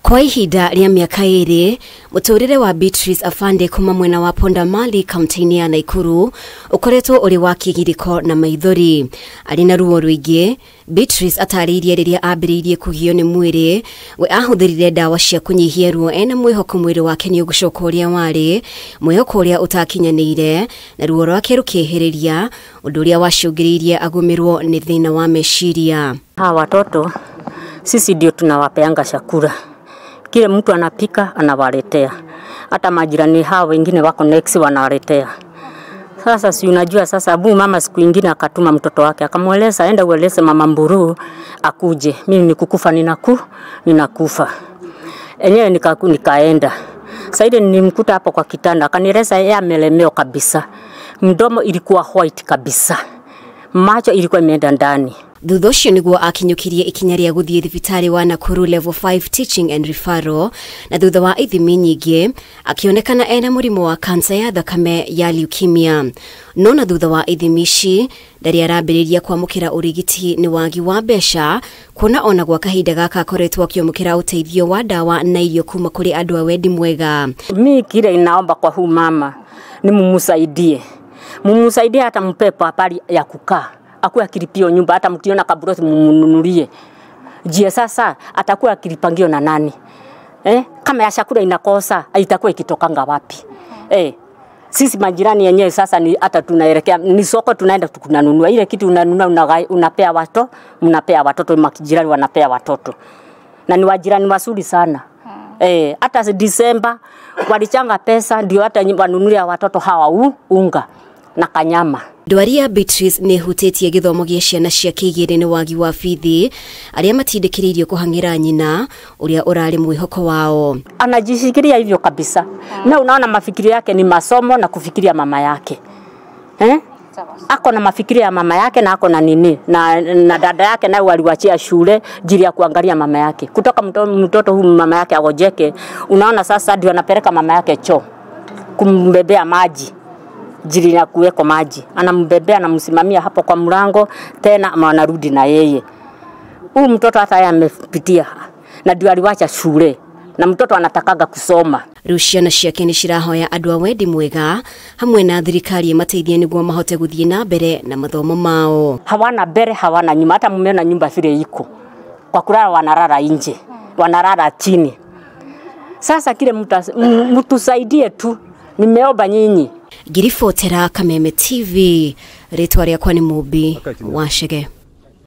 Kwa ihinda rĩa miaka ĩrĩ, mũtũrĩre wa Beatrice Afande kuma mwena wa Ponda Mali kaunti-inĩ ya Nakuru ũkoretwo ũrĩ wa kĩgirĩko na maithori. Arĩ na ruo rũingĩ, Beatrice atarĩirie rĩrĩa ambĩrĩirie kũgio nĩ mwĩrĩ, we ahũthĩrire ndawa cia kũnyihia ruo ena mwĩhoko mwĩrĩ wake nĩ ũgũcoka ũrĩa warĩ, mwĩhoko ũrĩa ũtakinyanĩire, na ruo rwake rũkĩhĩrĩria, ũndũ ũrĩa wacũngĩrĩirie agũmĩrwo nĩ thĩna wa meciria. Hawa watoto sisi ndio tunawapeanga chakula. Kile mtu anapika anawaletea. Hata majirani hao wengine wako next wanawaletea. Sasa si unajua sasa abu mama siku nyingine akatuma mtoto wake akamweleza aenda ueleze mama Mburu akuje. Mimi nikukufa ninakufa. Enyewe nikaenda. Saidi nimkuta hapo kwa kitanda akanieleza yeye amelemeo kabisa. Mdomo ilikuwa white kabisa. Macho ilikuwa imeenda ndani. Thutha ũcio nĩguo akinyũkirie ikinya rĩa gũthiĩ thibitarĩ wa Nakuru level 5 teaching and referral, na thutha wa ithimi nyingĩ akionekana ena mũrimũ wa kansa ya thakame ya leukemia. No na thutha wa ithimi ici ndarĩ arambĩrĩria kwamũkĩra ũrigiti nĩ wagi wa mbeca, kuona ona gwa kahinda gaka akoretwo akĩamũkĩra ũteithio wa ndawa na irio kuma kũrĩ andũ a wendi mwega. Mimi kile inaomba kwa huu mama ni mumusaidie hata mpepo hapari ya kukaa. Akuwa akilipio nyumba hata mtiona kaburoti mumununulie. Jie sasa atakuwa akilipangio na nani? Kama ya chakula inakosa itakuwa ikitokanga wapi? Sisi majirani yenyewe sasa ni hata tunaelekea ni soko tunaenda tukunanunua ile kitu unanunua unapea watoto, mnapea watoto makijirani wanapea watoto. Na ni wajirani wazuri sana. Hata Disemba walichanga pesa ndio hata wanunulia watoto hawa unga na kanyama. Ndwari ya Beatrice nĩ hutĩtie gĩthomo gĩa ciana cia kĩgĩrĩ nĩ wagi wa bithi arĩa matindĩkĩrĩirio kũhang'ĩra nyina ũrĩa ũrarĩ mwĩhoko wao. Anajishikilia hivyo kabisa. Na unaona mafikiri yake ni masomo na kufikiria mama yake. Ako na mafikiri ya mama yake na ako na nini na dada yake naye waliwachia shule jili ya kuangalia mama yake. Kutoka mtoto huyu mama yake agojeke, unaona sasa ndio anapeleka mama yake choo kumbebea maji. Jili na kuweko maji. Anambebea na msimamia hapo kwa mlango tena ama anarudi na yeye. Huyu mtoto hata yeye amepitia na ndio aliwacha shule na mtoto anatakaga kusoma. Ruciana ciake nĩ cirahoya andũ a wendi mwega hamwe na thirikari mateithie nĩguo mahote gũthiĩ na mbere na mathomo mao. Hawana mbere hawana nyuma, hata mumeona nyumba vile iko. Kwa kulala wanalala nje, wanalala chini. Sasa kile mtusaidie tu. Nimeomba nyinyi. Ngiribotera Kameme TV, rĩtwa rĩakwa nĩ Mũmbi wa Chege.